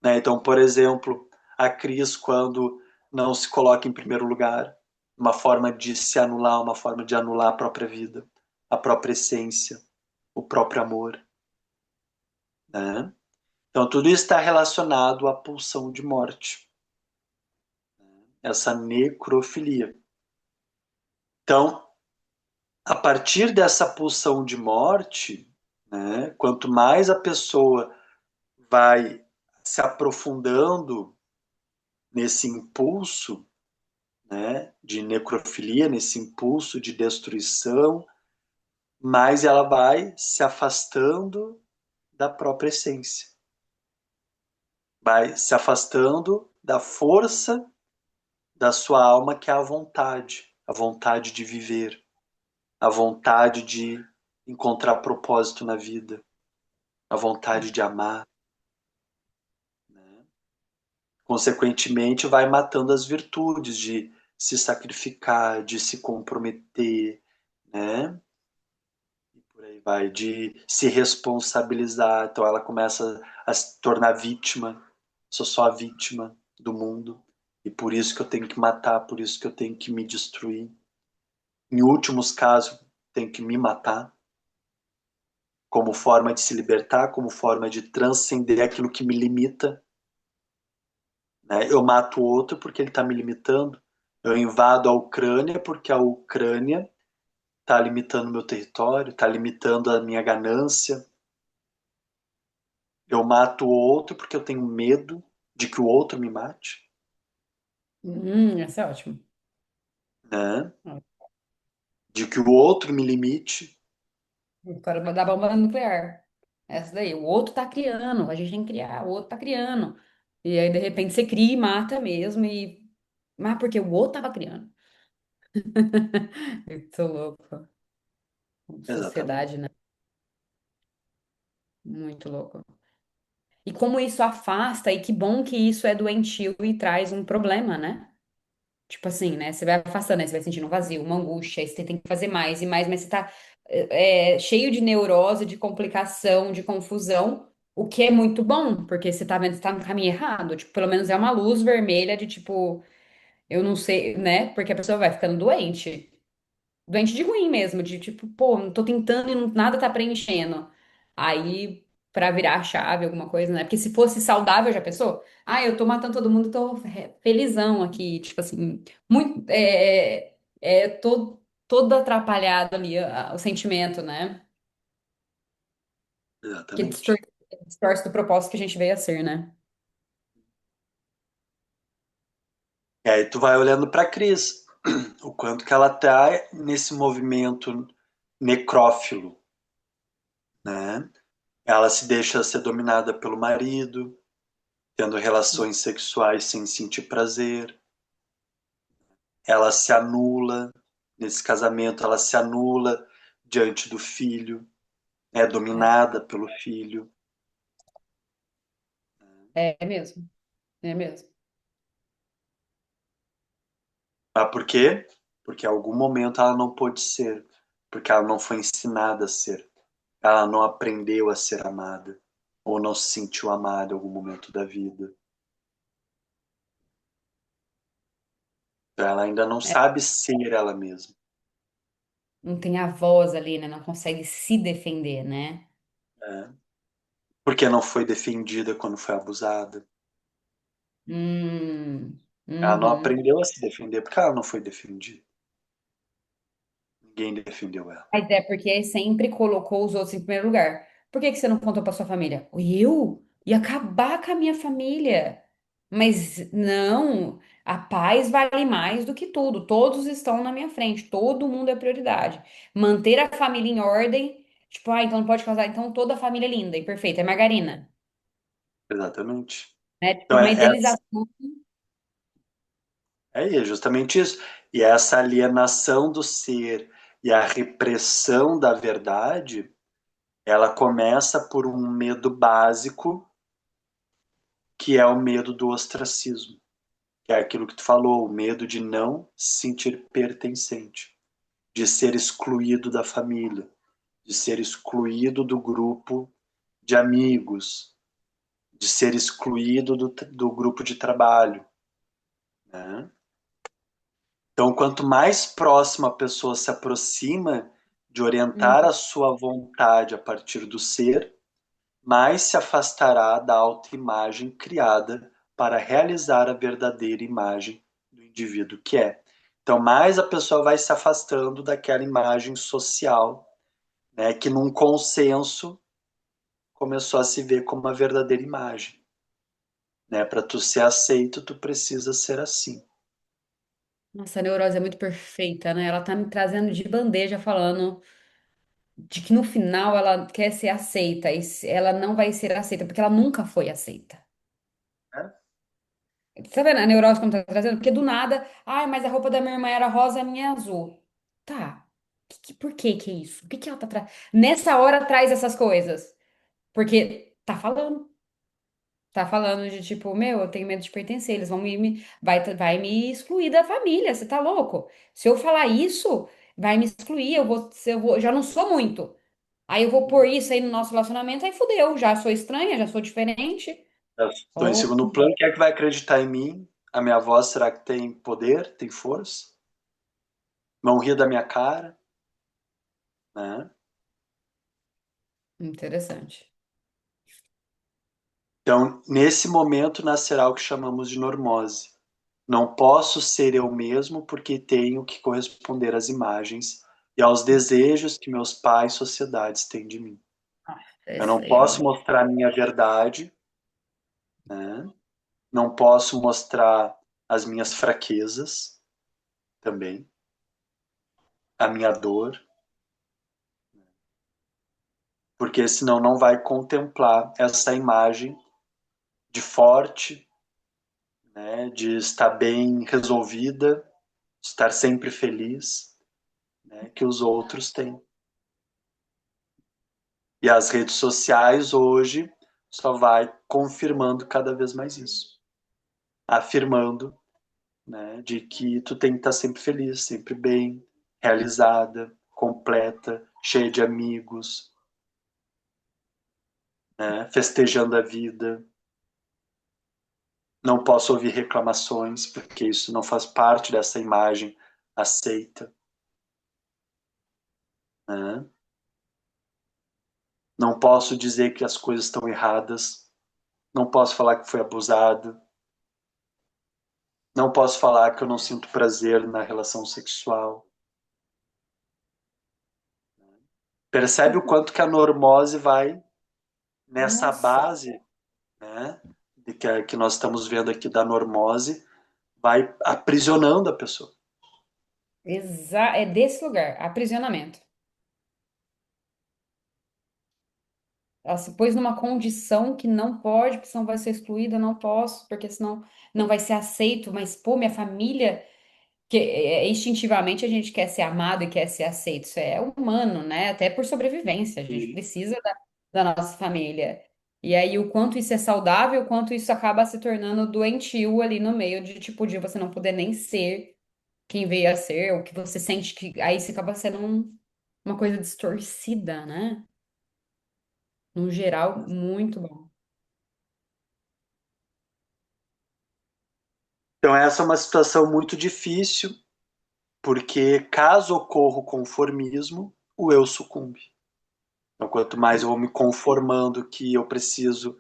né? Então, por exemplo, a Cris, quando não se coloca em primeiro lugar, uma forma de se anular, uma forma de anular a própria vida, a própria essência, o próprio amor, né? Então, tudo isso está relacionado à pulsão de morte, essa necrofilia. Então, a partir dessa pulsão de morte, né, quanto mais a pessoa vai se aprofundando nesse impulso, né, de necrofilia, nesse impulso de destruição, mais ela vai se afastando da própria essência, vai se afastando da força da sua alma, que é a vontade de viver, a vontade de encontrar propósito na vida, a vontade de amar, né? Consequentemente, vai matando as virtudes de se sacrificar, de se comprometer, né? E por aí vai, de se responsabilizar. Então ela começa a se tornar vítima. Sou só a vítima do mundo. E por isso que eu tenho que matar, por isso que eu tenho que me destruir. Em últimos casos, tenho que me matar como forma de se libertar, como forma de transcender aquilo que me limita, né? Eu mato o outro porque ele está me limitando. Eu invado a Ucrânia porque a Ucrânia está limitando o meu território, está limitando a minha ganância. Eu mato o outro porque eu tenho medo de que o outro me mate, Essa é ótimo. né? De que o outro me limite. O cara vai dar bomba nuclear. Essa daí. O outro tá criando, a gente tem que criar, o outro tá criando. E aí, de repente, você cria e mata mesmo. Mas porque o outro tava criando. Muito louco. Exatamente. Sociedade, né? Muito louco. E como isso afasta, e que bom que isso é doentio e traz um problema, né? Tipo assim, né? Você vai afastando, aí você vai sentindo um vazio, uma angústia, aí você tem que fazer mais e mais, mas você tá cheio de neurose, de complicação, de confusão, o que é muito bom, porque você tá vendo que você tá no caminho errado. Tipo, pelo menos é uma luz vermelha de tipo, eu não sei, né? Porque a pessoa vai ficando doente. Doente de ruim mesmo, de tipo, pô, não tô tentando e nada tá preenchendo. Aí, pra virar a chave, alguma coisa, né? Porque se fosse saudável, já pensou? Ah, eu tô matando todo mundo, tô felizão aqui, tipo assim, muito, todo atrapalhado ali o sentimento, né? Que Exatamente. distorce do propósito que a gente veio a ser, né? E aí tu vai olhando para a Cris, o quanto que ela está nesse movimento necrófilo, né? Ela se deixa ser dominada pelo marido, tendo relações sexuais sem sentir prazer. Ela se anula nesse casamento, ela se anula diante do filho, é dominada pelo filho. É mesmo, é mesmo. Ah, por quê? Porque em algum momento ela não pôde ser, porque ela não foi ensinada a ser. Ela não aprendeu a ser amada, ou não se sentiu amada em algum momento da vida. Ela ainda não É, sabe ser ela mesma. não tem a voz ali, né? Não consegue se defender, né? Né? Porque não foi defendida quando foi abusada. Ela não Uhum. aprendeu a se defender porque ela não foi defendida. Ninguém defendeu ela. Mas é porque sempre colocou os outros em primeiro lugar. Por que que você não contou para sua família? Eu ia acabar com a minha família. Mas não, a paz vale mais do que tudo. Todos estão na minha frente, todo mundo é prioridade. Manter a família em ordem, tipo, ah, então não pode casar, então toda a família é linda e perfeita, é margarina, Exatamente. né? Tipo, Então uma idealização. é justamente isso. E essa alienação do ser e a repressão da verdade, ela começa por um medo básico, que é o medo do ostracismo, que é aquilo que tu falou, o medo de não se sentir pertencente, de ser excluído da família, de ser excluído do grupo de amigos, de ser excluído do grupo de trabalho, né? Então, quanto mais próximo a pessoa se aproxima de orientar Hum. a sua vontade a partir do ser, mais se afastará da autoimagem criada para realizar a verdadeira imagem do indivíduo que é. Então, mais a pessoa vai se afastando daquela imagem social, né, que num consenso começou a se ver como uma verdadeira imagem. Né? Para tu ser aceito, tu precisa ser assim. Nossa, a neurose é muito perfeita, né? Ela tá me trazendo de bandeja falando de que no final ela quer ser aceita e ela não vai ser aceita porque ela nunca foi aceita. Né? Tá vendo a neurose como tá trazendo? Porque do nada, ai, mas a roupa da minha irmã era rosa, a minha é azul. Tá. Por que que é isso? O que que ela tá trazendo? Nessa hora traz essas coisas. Porque tá falando. Tá falando de tipo, meu, eu tenho medo de pertencer, eles vão vai me excluir da família, você tá louco? Se eu falar isso, vai me excluir, eu já não sou muito. Aí eu vou pôr isso aí no nosso relacionamento, aí fudeu, já sou estranha, já sou diferente. Estou em Oh, segundo plano. Quem é que vai acreditar em mim? A minha voz será que tem poder, tem força? Vão rir da minha cara? Né? interessante. Então, nesse momento nascerá o que chamamos de normose. Não posso ser eu mesmo porque tenho que corresponder às imagens e aos desejos que meus pais e sociedades têm de mim. Eu Esse não aí é posso um. mostrar a minha verdade, né? Não posso mostrar as minhas fraquezas também, a minha dor, porque senão não vai contemplar essa imagem de forte, né, de estar bem resolvida, de estar sempre feliz, né, que os outros têm. E as redes sociais hoje só vai confirmando cada vez mais isso, afirmando, né, de que tu tem que estar sempre feliz, sempre bem, realizada, completa, cheia de amigos, né, festejando a vida. Não posso ouvir reclamações, porque isso não faz parte dessa imagem aceita. Né? Não posso dizer que as coisas estão erradas. Não posso falar que foi abusado. Não posso falar que eu não sinto prazer na relação sexual. Percebe o quanto que a normose vai nessa Nossa, base, né, de que nós estamos vendo aqui da normose, vai aprisionando a pessoa. é desse lugar, aprisionamento. Ela se pôs numa condição que não pode, porque senão vai ser excluída, não posso, porque senão não vai ser aceito. Mas, pô, minha família, que instintivamente a gente quer ser amado e quer ser aceito. Isso é humano, né? Até por sobrevivência, a gente E, precisa da nossa família. E aí, o quanto isso é saudável, o quanto isso acaba se tornando doentio ali no meio de, tipo, de você não poder nem ser quem veio a ser, o que você sente que. Aí isso acaba sendo uma coisa distorcida, né? No geral, muito bom. Então, essa é uma situação muito difícil, porque caso ocorra o conformismo, o eu sucumbe. Então, quanto mais eu vou me conformando que eu preciso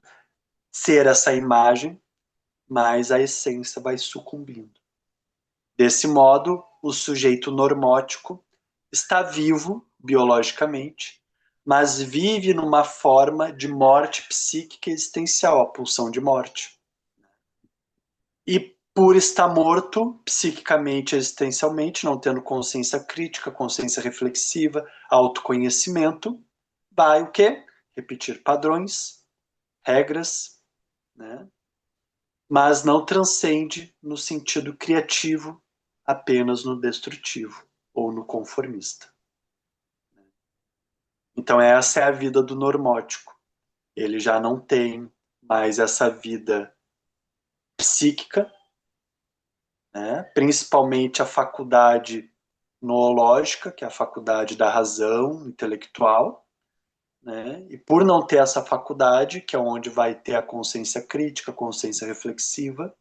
ser essa imagem, mais a essência vai sucumbindo. Desse modo, o sujeito normótico está vivo biologicamente, mas vive numa forma de morte psíquica existencial, a pulsão de morte. E por estar morto psiquicamente, existencialmente, não tendo consciência crítica, consciência reflexiva, autoconhecimento, vai o quê? Repetir padrões, regras, né? Mas não transcende no sentido criativo, apenas no destrutivo ou no conformista. Então essa é a vida do normótico. Ele já não tem mais essa vida psíquica, né? Principalmente a faculdade noológica, que é a faculdade da razão intelectual, né? E por não ter essa faculdade, que é onde vai ter a consciência crítica, a consciência reflexiva,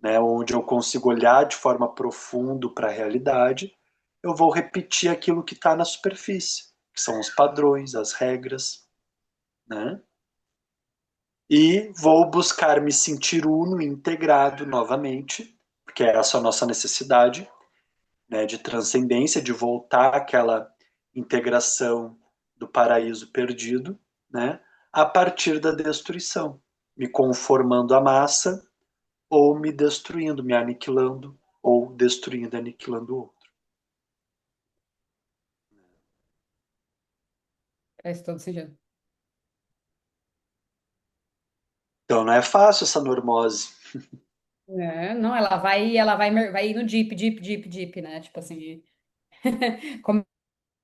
né? Onde eu consigo olhar de forma profunda para a realidade, eu vou repetir aquilo que está na superfície, que são os padrões, as regras, né? E vou buscar me sentir uno, integrado novamente, porque essa é a nossa necessidade, né, de transcendência, de voltar àquela integração do paraíso perdido, né, a partir da destruição, me conformando à massa ou me destruindo, me aniquilando ou destruindo, aniquilando o outro. Faz todo sentido. Então não é fácil essa normose. É, não, vai no deep, né? Tipo assim,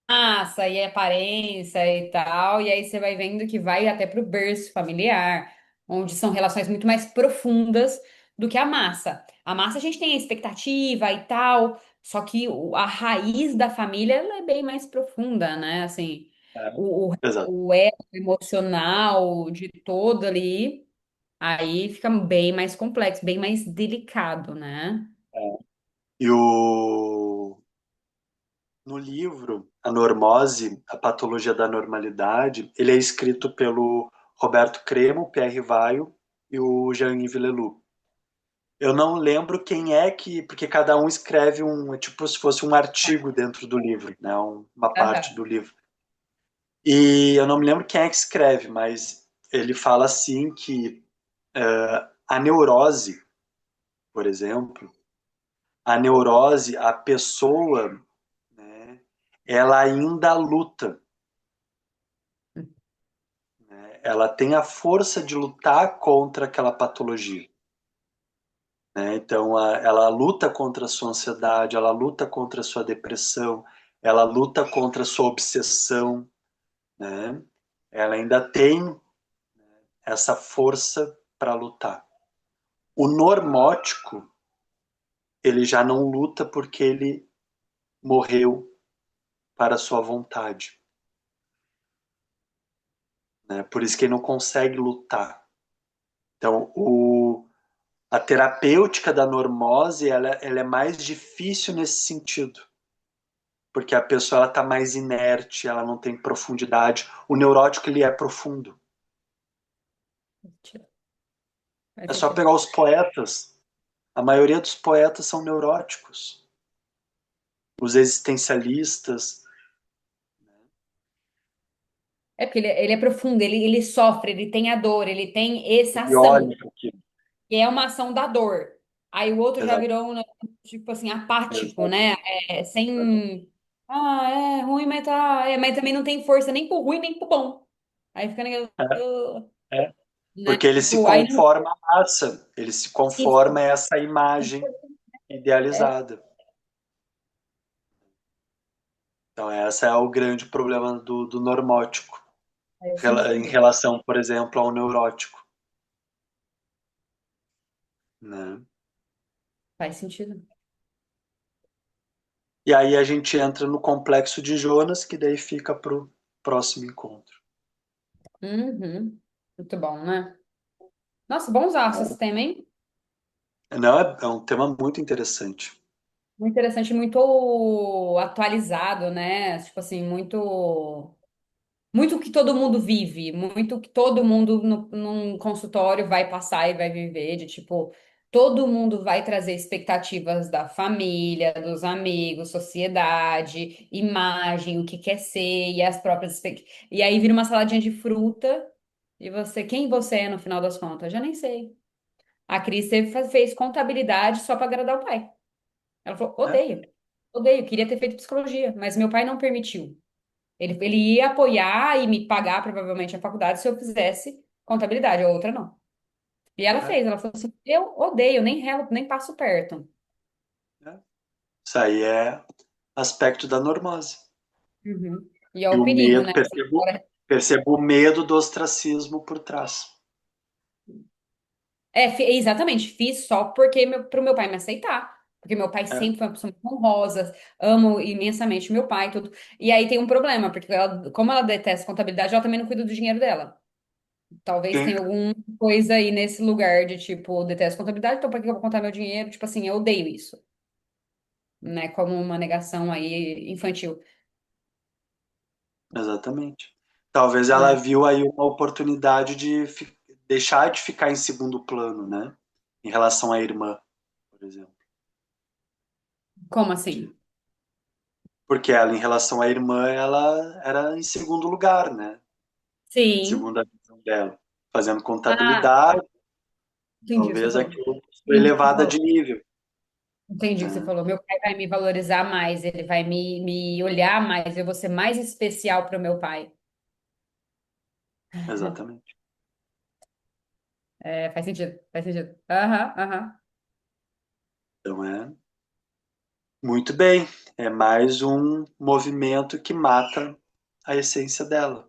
massa e aparência e tal, e aí você vai vendo que vai até pro berço familiar, onde são relações muito mais profundas do que a massa. A massa a gente tem a expectativa e tal, só que a raiz da família ela é bem mais profunda, né? Assim, É, o, o, exato. o elo emocional de todo ali, aí fica bem mais complexo, bem mais delicado, né? É. E no livro A Normose, a Patologia da Normalidade, ele é escrito pelo Roberto Cremo, Pierre Vaio e o Jean-Yves Leloup. Eu não lembro quem é que, porque cada um escreve é tipo se fosse um artigo dentro do livro, né, uma parte Aham. do livro. E eu não me lembro quem é que escreve, mas ele fala assim que a neurose, por exemplo, a neurose, a pessoa, né, ela ainda luta, né, ela tem a força de lutar contra aquela patologia. Né? Então, ela luta contra a sua ansiedade, ela luta contra a sua depressão, ela luta contra a sua obsessão, né? Ela ainda tem essa força para lutar. O normótico, ele já não luta porque ele morreu para a sua vontade, né? Por isso que ele não consegue lutar. Então, a terapêutica da normose, ela é mais difícil nesse sentido, porque a pessoa ela tá mais inerte, ela não tem profundidade. O neurótico ele é profundo. Faz É só sentido. pegar os poetas. A maioria dos poetas são neuróticos. Os existencialistas, É porque ele é profundo, ele sofre, ele tem a dor, ele tem essa ele ação, olham para aquilo. que é uma ação da dor. Aí o outro já Exato, virou um, tipo assim, apático, exato, né? exato. Sem. Ah, é ruim, mas tá. Mas também não tem força nem pro ruim, nem pro bom. Aí fica naquele. É, Né? porque ele se Tipo, aí não. conforma à massa, ele se conforma Isso. a essa imagem É, idealizada. Então, esse é o grande problema do normótico, faz em sentido. relação, por exemplo, ao neurótico. Né? Faz sentido. E aí a gente entra no complexo de Jonas, que daí fica para o próximo encontro. Uhum. Muito bom, né? Nossa, bom usar esse tema, hein? Não, é um tema muito interessante. Muito interessante, muito atualizado, né? Tipo assim, muito que todo mundo vive, muito que todo mundo num consultório vai passar e vai viver, de tipo, todo mundo vai trazer expectativas da família, dos amigos, sociedade, imagem, o que quer ser, e as próprias E aí vira uma saladinha de fruta, e você, quem você é no final das contas? Já nem sei. A Cris fez contabilidade só para agradar o pai. Ela falou, Né? odeio, odeio, queria ter feito psicologia, mas meu pai não permitiu. Ele ia apoiar e me pagar provavelmente a faculdade se eu fizesse contabilidade, a outra não. E ela Né? fez, ela falou assim: eu odeio, nem relo, nem passo perto. Né? Isso aí é aspecto da normose. Uhum. E é E o o perigo, medo, né? percebo o medo do ostracismo por trás. Exatamente, fiz só porque pro meu pai me aceitar. Porque meu pai É. sempre foi uma pessoa muito honrosa, amo imensamente meu pai, e tudo. E aí tem um problema, porque como ela detesta contabilidade, ela também não cuida do dinheiro dela. Talvez Sim, tenha alguma coisa aí nesse lugar de tipo, detesto contabilidade, então pra que eu vou contar meu dinheiro? Tipo assim, eu odeio isso, né? Como uma negação aí infantil, exatamente. Talvez ela né? viu aí uma oportunidade de deixar de ficar em segundo plano, né? Em relação à irmã, por exemplo. Como assim? Porque ela, em relação à irmã, ela era em segundo lugar, né? Sim. Segundo a visão dela. Fazendo Ah, contabilidade, entendi o que você talvez falou. aquilo foi Entendi o que você elevada de falou. nível, Entendi o que você né? falou. Meu pai vai me valorizar mais, ele vai me olhar mais, eu vou ser mais especial para o meu pai. Exatamente. É, faz sentido, faz sentido. Aham, aham. Então é muito bem. É mais um movimento que mata a essência dela,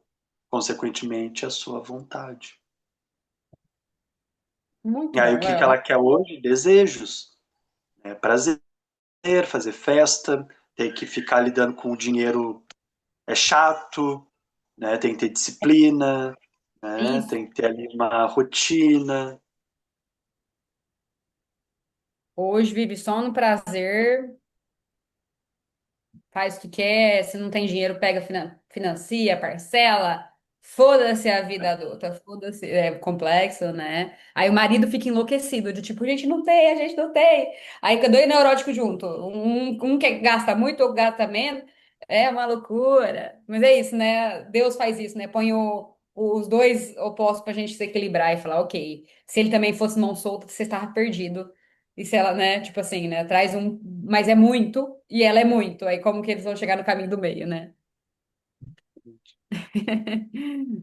consequentemente a sua vontade. E Muito aí o bom, que que Léo. ela quer hoje? Desejos, né? Prazer, fazer festa, ter que ficar lidando com o dinheiro é chato, né? Tem que ter disciplina, né? Isso. Tem que ter ali uma rotina. Hoje vive só no prazer, faz o que quer, se não tem dinheiro, pega, financia, parcela. Foda-se a vida adulta, foda-se, é complexo, né? Aí o marido fica enlouquecido, de tipo, gente não tem, a gente não tem. Aí fica dois neuróticos junto. Um que gasta muito, outro gasta menos. É uma loucura. Mas é isso, né? Deus faz isso, né? Põe os dois opostos pra gente se equilibrar e falar, ok, se ele também fosse mão solta, você estava perdido. E se ela, né, tipo assim, né, traz um, mas é muito e ela é muito. Aí como que eles vão chegar no caminho do meio, né?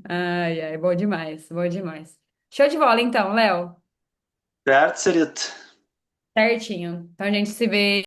Ai, ai, bom demais, bom demais. Show de bola então, Léo. Certo, Sarita? Certinho. Então a gente se vê